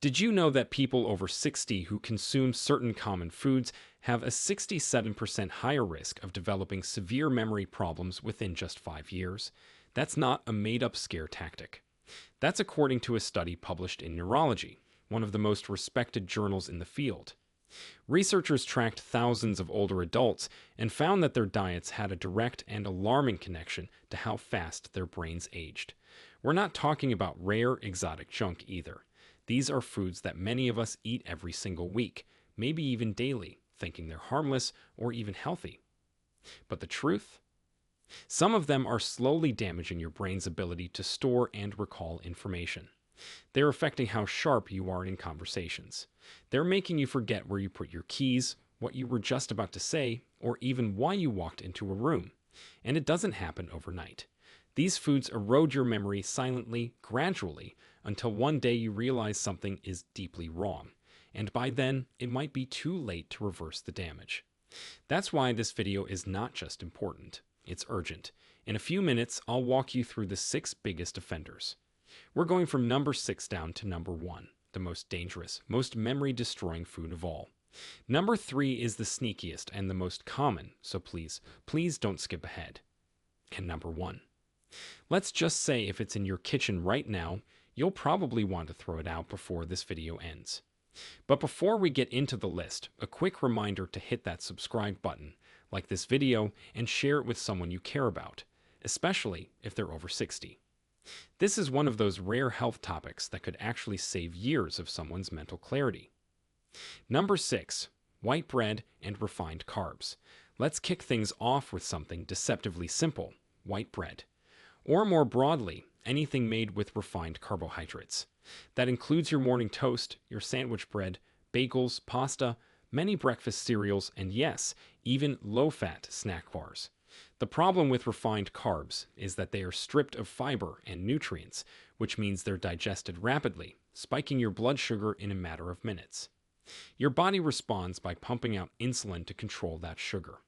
Did you know that people over 60 who consume certain common foods have a 67% higher risk of developing severe memory problems within just 5 years? That's not a made up scare tactic. That's according to a study published in Neurology, one of the most respected journals in the field. Researchers tracked thousands of older adults and found that their diets had a direct and alarming connection to how fast their brains aged. We're not talking about rare, exotic junk either. These are foods that many of us eat every single week, maybe even daily, thinking they're harmless or even healthy. But the truth? Some of them are slowly damaging your brain's ability to store and recall information. They're affecting how sharp you are in conversations. They're making you forget where you put your keys, what you were just about to say, or even why you walked into a room. And it doesn't happen overnight. These foods erode your memory silently, gradually, until one day you realize something is deeply wrong. And by then, it might be too late to reverse the damage. That's why this video is not just important, it's urgent. In a few minutes, I'll walk you through the 6 biggest offenders. We're going from number 6 down to number 1, the most dangerous, most memory-destroying food of all. Number 3 is the sneakiest and the most common, so please don't skip ahead. And number 1. Let's just say if it's in your kitchen right now, you'll probably want to throw it out before this video ends. But before we get into the list, a quick reminder to hit that subscribe button, like this video, and share it with someone you care about, especially if they're over 60. This is one of those rare health topics that could actually save years of someone's mental clarity. Number 6. White bread and refined carbs. Let's kick things off with something deceptively simple: white bread. Or more broadly, anything made with refined carbohydrates. That includes your morning toast, your sandwich bread, bagels, pasta, many breakfast cereals, and yes, even low-fat snack bars. The problem with refined carbs is that they are stripped of fiber and nutrients, which means they're digested rapidly, spiking your blood sugar in a matter of minutes. Your body responds by pumping out insulin to control that sugar.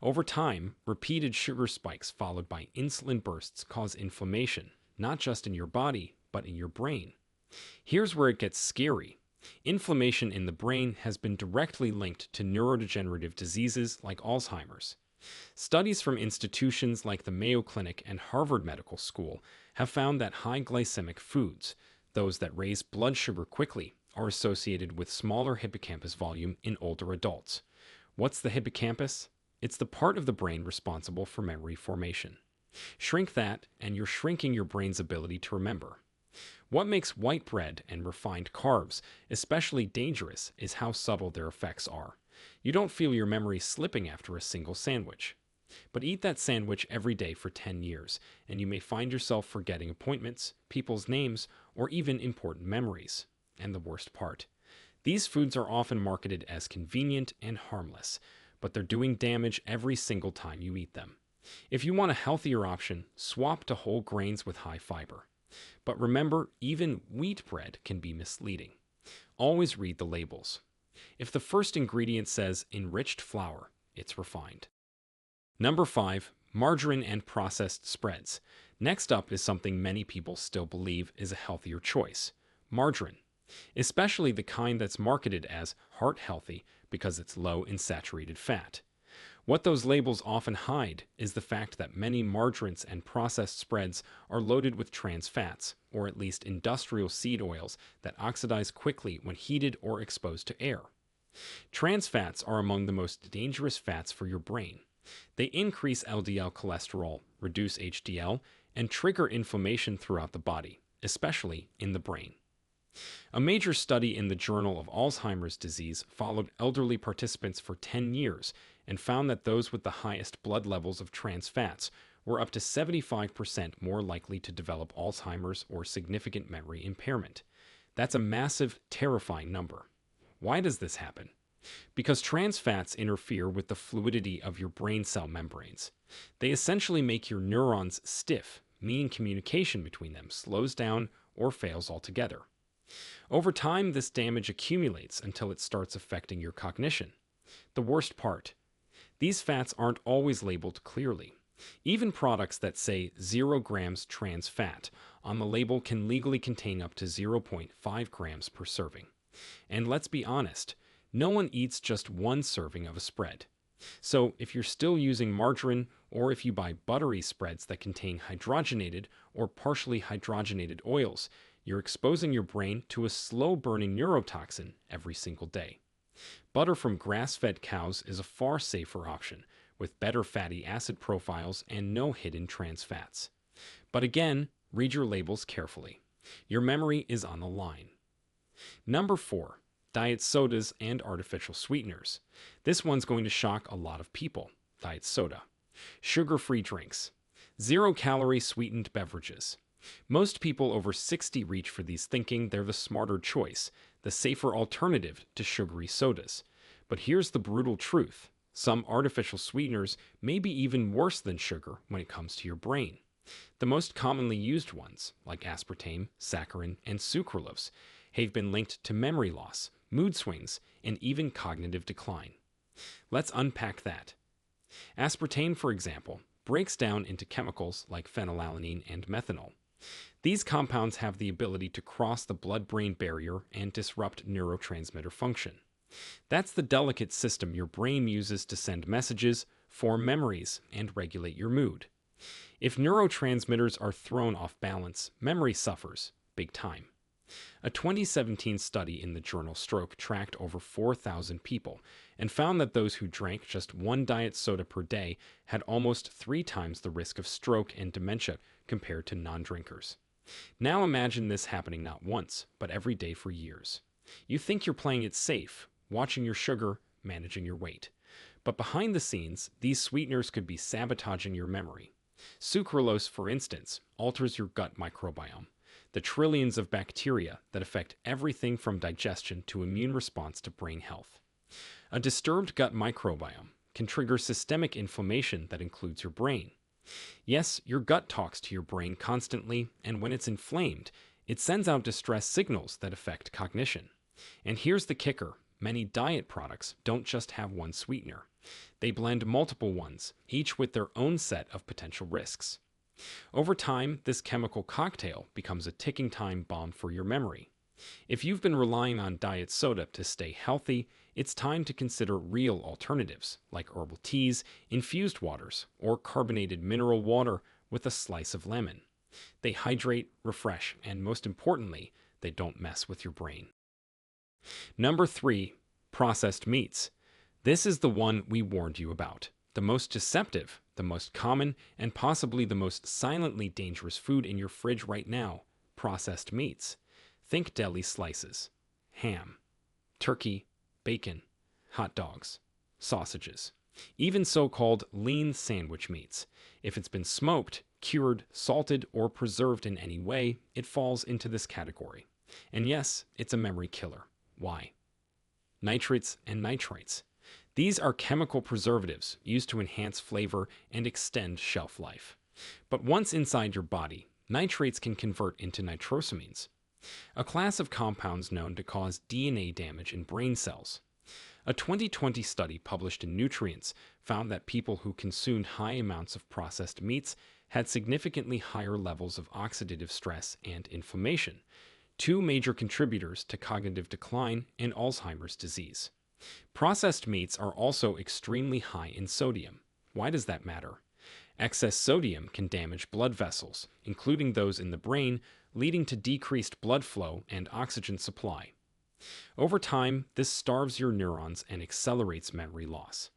Over time, repeated sugar spikes followed by insulin bursts cause inflammation, not just in your body, but in your brain. Here's where it gets scary. Inflammation in the brain has been directly linked to neurodegenerative diseases like Alzheimer's. Studies from institutions like the Mayo Clinic and Harvard Medical School have found that high glycemic foods, those that raise blood sugar quickly, are associated with smaller hippocampus volume in older adults. What's the hippocampus? It's the part of the brain responsible for memory formation. Shrink that, and you're shrinking your brain's ability to remember. What makes white bread and refined carbs especially dangerous is how subtle their effects are. You don't feel your memory slipping after a single sandwich. But eat that sandwich every day for 10 years, and you may find yourself forgetting appointments, people's names, or even important memories. And the worst part: these foods are often marketed as convenient and harmless, but they're doing damage every single time you eat them. If you want a healthier option, swap to whole grains with high fiber. But remember, even wheat bread can be misleading. Always read the labels. If the first ingredient says enriched flour, it's refined. Number 5. Margarine and processed spreads. Next up is something many people still believe is a healthier choice: margarine. Especially the kind that's marketed as heart healthy because it's low in saturated fat. What those labels often hide is the fact that many margarines and processed spreads are loaded with trans fats, or at least industrial seed oils that oxidize quickly when heated or exposed to air. Trans fats are among the most dangerous fats for your brain. They increase LDL cholesterol, reduce HDL, and trigger inflammation throughout the body, especially in the brain. A major study in the Journal of Alzheimer's Disease followed elderly participants for 10 years and found that those with the highest blood levels of trans fats were up to 75% more likely to develop Alzheimer's or significant memory impairment. That's a massive, terrifying number. Why does this happen? Because trans fats interfere with the fluidity of your brain cell membranes. They essentially make your neurons stiff, meaning communication between them slows down or fails altogether. Over time, this damage accumulates until it starts affecting your cognition. The worst part: these fats aren't always labeled clearly. Even products that say 0 grams trans fat on the label can legally contain up to zero point 0.5 grams per serving. And let's be honest, no one eats just one serving of a spread. So if you're still using margarine, or if you buy buttery spreads that contain hydrogenated or partially hydrogenated oils, you're exposing your brain to a slow-burning neurotoxin every single day. Butter from grass-fed cows is a far safer option, with better fatty acid profiles and no hidden trans fats. But again, read your labels carefully. Your memory is on the line. Number 4. Diet sodas and artificial sweeteners. This one's going to shock a lot of people. Diet soda. Sugar-free drinks. Zero-calorie sweetened beverages. Most people over 60 reach for these thinking they're the smarter choice, the safer alternative to sugary sodas. But here's the brutal truth. Some artificial sweeteners may be even worse than sugar when it comes to your brain. The most commonly used ones, like aspartame, saccharin, and sucralose, have been linked to memory loss, mood swings, and even cognitive decline. Let's unpack that. Aspartame, for example, breaks down into chemicals like phenylalanine and methanol. These compounds have the ability to cross the blood-brain barrier and disrupt neurotransmitter function. That's the delicate system your brain uses to send messages, form memories, and regulate your mood. If neurotransmitters are thrown off balance, memory suffers, big time. A 2017 study in the journal Stroke tracked over 4,000 people and found that those who drank just one diet soda per day had almost 3 times the risk of stroke and dementia compared to non-drinkers. Now imagine this happening not once, but every day for years. You think you're playing it safe, watching your sugar, managing your weight. But behind the scenes, these sweeteners could be sabotaging your memory. Sucralose, for instance, alters your gut microbiome, the trillions of bacteria that affect everything from digestion to immune response to brain health. A disturbed gut microbiome can trigger systemic inflammation that includes your brain. Yes, your gut talks to your brain constantly, and when it's inflamed, it sends out distress signals that affect cognition. And here's the kicker. Many diet products don't just have one sweetener. They blend multiple ones, each with their own set of potential risks. Over time, this chemical cocktail becomes a ticking time bomb for your memory. If you've been relying on diet soda to stay healthy, it's time to consider real alternatives, like herbal teas, infused waters, or carbonated mineral water with a slice of lemon. They hydrate, refresh, and most importantly, they don't mess with your brain. Number 3. Processed meats. This is the one we warned you about. The most deceptive, the most common, and possibly the most silently dangerous food in your fridge right now. Processed meats. Think deli slices, ham, turkey, bacon, hot dogs, sausages, even so-called lean sandwich meats. If it's been smoked, cured, salted, or preserved in any way, it falls into this category. And yes, it's a memory killer. Why? Nitrates and nitrites. These are chemical preservatives used to enhance flavor and extend shelf life. But once inside your body, nitrates can convert into nitrosamines, a class of compounds known to cause DNA damage in brain cells. A 2020 study published in Nutrients found that people who consumed high amounts of processed meats had significantly higher levels of oxidative stress and inflammation, 2 major contributors to cognitive decline and Alzheimer's disease. Processed meats are also extremely high in sodium. Why does that matter? Excess sodium can damage blood vessels, including those in the brain, leading to decreased blood flow and oxygen supply. Over time, this starves your neurons and accelerates memory loss.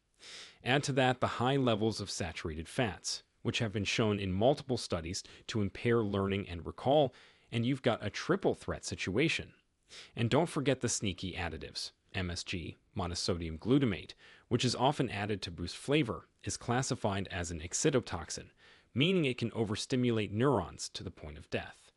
Add to that the high levels of saturated fats, which have been shown in multiple studies to impair learning and recall, and you've got a triple threat situation. And don't forget the sneaky additives. MSG, monosodium glutamate, which is often added to boost flavor, is classified as an excitotoxin, meaning it can overstimulate neurons to the point of death.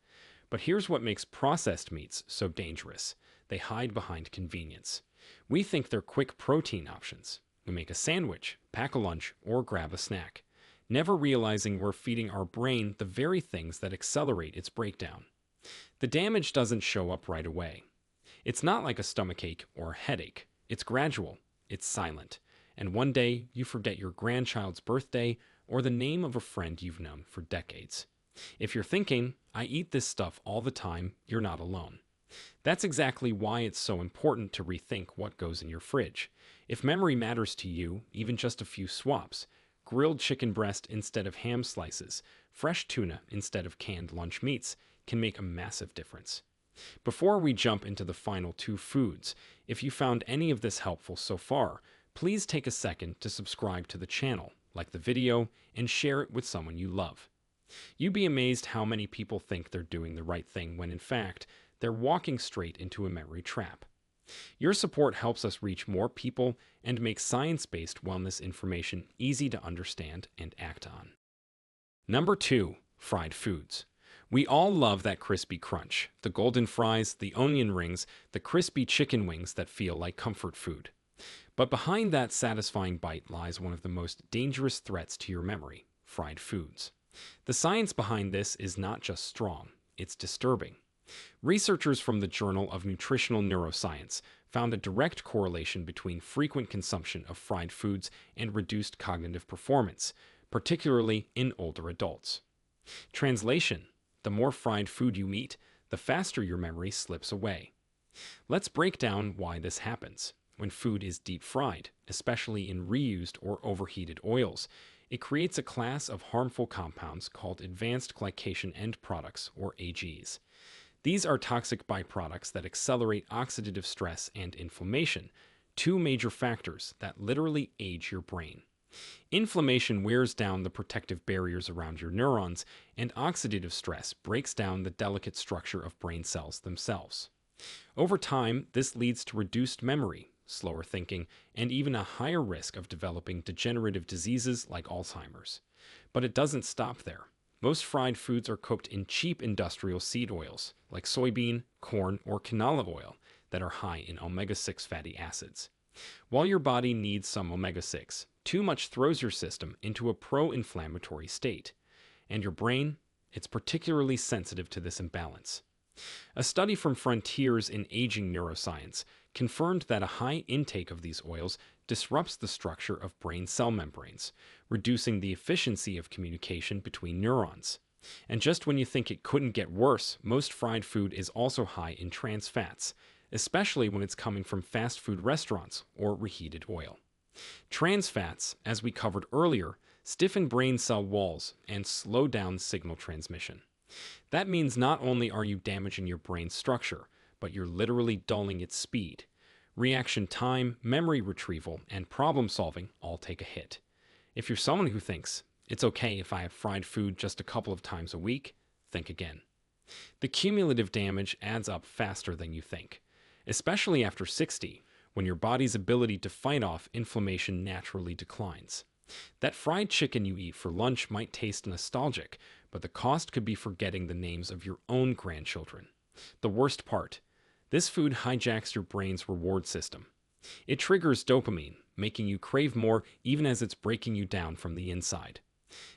But here's what makes processed meats so dangerous. They hide behind convenience. We think they're quick protein options. We make a sandwich, pack a lunch, or grab a snack, never realizing we're feeding our brain the very things that accelerate its breakdown. The damage doesn't show up right away. It's not like a stomachache or a headache. It's gradual, it's silent, and one day you forget your grandchild's birthday or the name of a friend you've known for decades. If you're thinking, I eat this stuff all the time, you're not alone. That's exactly why it's so important to rethink what goes in your fridge. If memory matters to you, even just a few swaps, grilled chicken breast instead of ham slices, fresh tuna instead of canned lunch meats, can make a massive difference. Before we jump into the final two foods, if you found any of this helpful so far, please take a second to subscribe to the channel, like the video, and share it with someone you love. You'd be amazed how many people think they're doing the right thing when in fact, they're walking straight into a memory trap. Your support helps us reach more people and make science-based wellness information easy to understand and act on. Number 2. Fried foods. We all love that crispy crunch, the golden fries, the onion rings, the crispy chicken wings that feel like comfort food. But behind that satisfying bite lies one of the most dangerous threats to your memory: fried foods. The science behind this is not just strong, it's disturbing. Researchers from the Journal of Nutritional Neuroscience found a direct correlation between frequent consumption of fried foods and reduced cognitive performance, particularly in older adults. Translation: the more fried food you eat, the faster your memory slips away. Let's break down why this happens. When food is deep fried, especially in reused or overheated oils, it creates a class of harmful compounds called advanced glycation end products, or AGs. These are toxic byproducts that accelerate oxidative stress and inflammation, two major factors that literally age your brain. Inflammation wears down the protective barriers around your neurons, and oxidative stress breaks down the delicate structure of brain cells themselves. Over time, this leads to reduced memory, slower thinking, and even a higher risk of developing degenerative diseases like Alzheimer's. But it doesn't stop there. Most fried foods are cooked in cheap industrial seed oils, like soybean, corn, or canola oil, that are high in omega-6 fatty acids. While your body needs some omega-6, too much throws your system into a pro-inflammatory state. And your brain, it's particularly sensitive to this imbalance. A study from Frontiers in Aging Neuroscience confirmed that a high intake of these oils disrupts the structure of brain cell membranes, reducing the efficiency of communication between neurons. And just when you think it couldn't get worse, most fried food is also high in trans fats, especially when it's coming from fast food restaurants or reheated oil. Trans fats, as we covered earlier, stiffen brain cell walls and slow down signal transmission. That means not only are you damaging your brain's structure, but you're literally dulling its speed. Reaction time, memory retrieval, and problem solving all take a hit. If you're someone who thinks, it's okay if I have fried food just a couple of times a week, think again. The cumulative damage adds up faster than you think, especially after 60, when your body's ability to fight off inflammation naturally declines. That fried chicken you eat for lunch might taste nostalgic, but the cost could be forgetting the names of your own grandchildren. The worst part: this food hijacks your brain's reward system. It triggers dopamine, making you crave more even as it's breaking you down from the inside.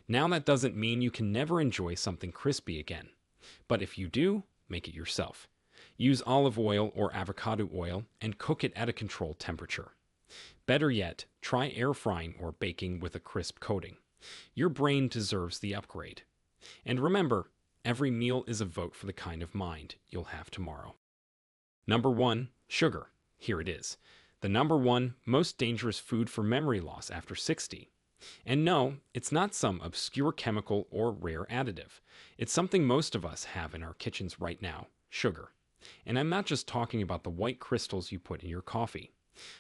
Now that doesn't mean you can never enjoy something crispy again. But if you do, make it yourself. Use olive oil or avocado oil and cook it at a controlled temperature. Better yet, try air frying or baking with a crisp coating. Your brain deserves the upgrade. And remember, every meal is a vote for the kind of mind you'll have tomorrow. Number 1. Sugar. Here it is. The number 1 most dangerous food for memory loss after 60. And no, it's not some obscure chemical or rare additive. It's something most of us have in our kitchens right now: sugar. And I'm not just talking about the white crystals you put in your coffee.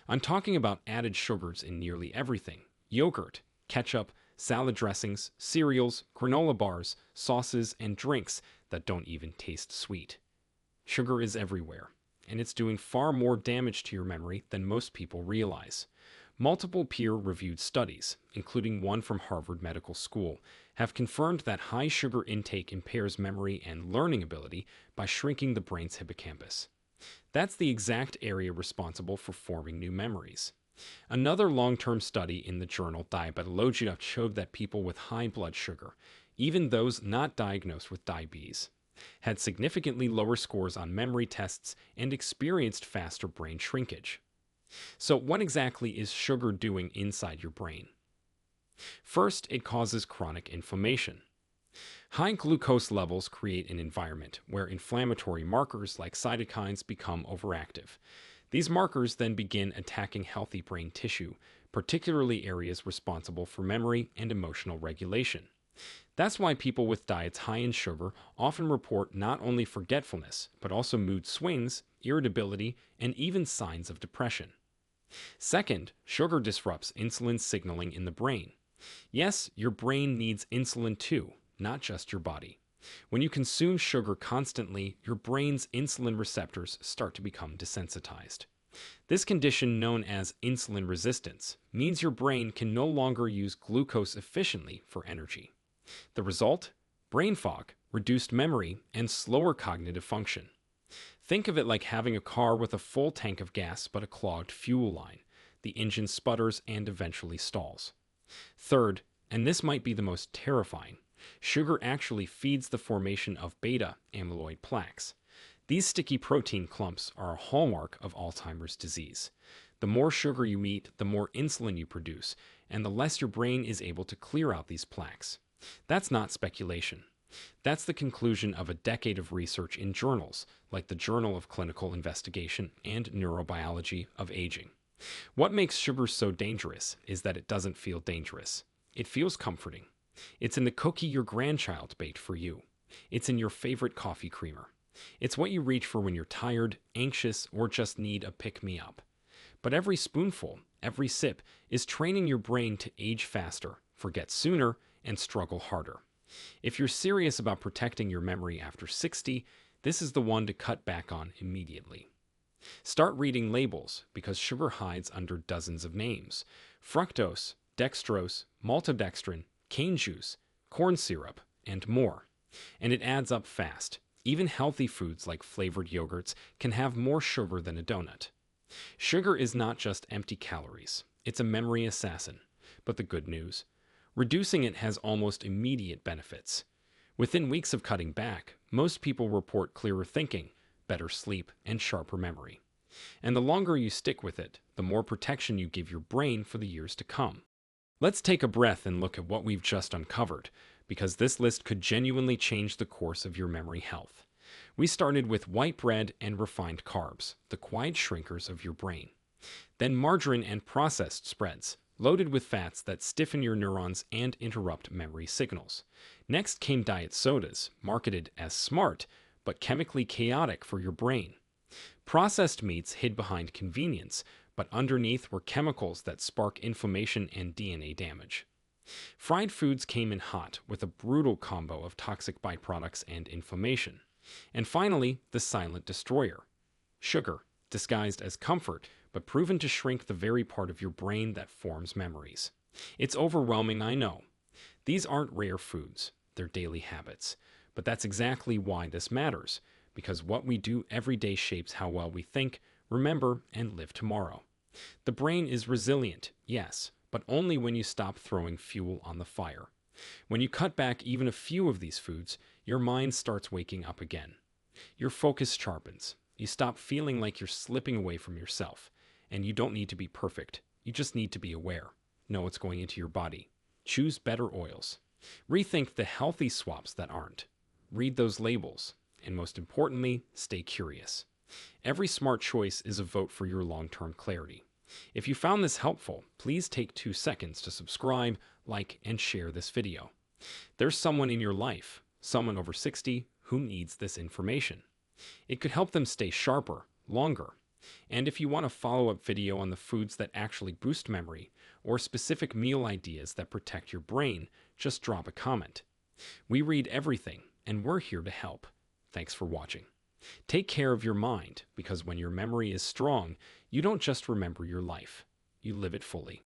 I'm talking about added sugars in nearly everything: yogurt, ketchup, salad dressings, cereals, granola bars, sauces, and drinks that don't even taste sweet. Sugar is everywhere, and it's doing far more damage to your memory than most people realize. Multiple peer-reviewed studies, including one from Harvard Medical School, have confirmed that high sugar intake impairs memory and learning ability by shrinking the brain's hippocampus. That's the exact area responsible for forming new memories. Another long-term study in the journal Diabetologia showed that people with high blood sugar, even those not diagnosed with diabetes, had significantly lower scores on memory tests and experienced faster brain shrinkage. So what exactly is sugar doing inside your brain? First, it causes chronic inflammation. High glucose levels create an environment where inflammatory markers like cytokines become overactive. These markers then begin attacking healthy brain tissue, particularly areas responsible for memory and emotional regulation. That's why people with diets high in sugar often report not only forgetfulness, but also mood swings, irritability, and even signs of depression. Second, sugar disrupts insulin signaling in the brain. Yes, your brain needs insulin too, not just your body. When you consume sugar constantly, your brain's insulin receptors start to become desensitized. This condition, known as insulin resistance, means your brain can no longer use glucose efficiently for energy. The result? Brain fog, reduced memory, and slower cognitive function. Think of it like having a car with a full tank of gas but a clogged fuel line. The engine sputters and eventually stalls. Third, and this might be the most terrifying, sugar actually feeds the formation of beta amyloid plaques. These sticky protein clumps are a hallmark of Alzheimer's disease. The more sugar you eat, the more insulin you produce, and the less your brain is able to clear out these plaques. That's not speculation. That's the conclusion of a decade of research in journals like the Journal of Clinical Investigation and Neurobiology of Aging. What makes sugar so dangerous is that it doesn't feel dangerous. It feels comforting. It's in the cookie your grandchild baked for you. It's in your favorite coffee creamer. It's what you reach for when you're tired, anxious, or just need a pick-me-up. But every spoonful, every sip, is training your brain to age faster, forget sooner, and struggle harder. If you're serious about protecting your memory after 60, this is the one to cut back on immediately. Start reading labels because sugar hides under dozens of names: fructose, dextrose, maltodextrin, cane juice, corn syrup, and more. And it adds up fast. Even healthy foods like flavored yogurts can have more sugar than a donut. Sugar is not just empty calories. It's a memory assassin. But the good news? Reducing it has almost immediate benefits. Within weeks of cutting back, most people report clearer thinking, better sleep, and sharper memory. And the longer you stick with it, the more protection you give your brain for the years to come. Let's take a breath and look at what we've just uncovered, because this list could genuinely change the course of your memory health. We started with white bread and refined carbs, the quiet shrinkers of your brain. Then margarine and processed spreads, loaded with fats that stiffen your neurons and interrupt memory signals. Next came diet sodas, marketed as smart, but chemically chaotic for your brain. Processed meats hid behind convenience, but underneath were chemicals that spark inflammation and DNA damage. Fried foods came in hot, with a brutal combo of toxic byproducts and inflammation. And finally, the silent destroyer: sugar, disguised as comfort, but proven to shrink the very part of your brain that forms memories. It's overwhelming, I know. These aren't rare foods, they're daily habits. But that's exactly why this matters, because what we do every day shapes how well we think, remember, and live tomorrow. The brain is resilient, yes, but only when you stop throwing fuel on the fire. When you cut back even a few of these foods, your mind starts waking up again. Your focus sharpens. You stop feeling like you're slipping away from yourself. And you don't need to be perfect. You just need to be aware. Know what's going into your body. Choose better oils. Rethink the healthy swaps that aren't. Read those labels. And most importantly, stay curious. Every smart choice is a vote for your long-term clarity. If you found this helpful, please take 2 seconds to subscribe, like, and share this video. There's someone in your life, someone over 60, who needs this information. It could help them stay sharper, longer. And if you want a follow-up video on the foods that actually boost memory, or specific meal ideas that protect your brain, just drop a comment. We read everything, and we're here to help. Thanks for watching. Take care of your mind, because when your memory is strong, you don't just remember your life, you live it fully.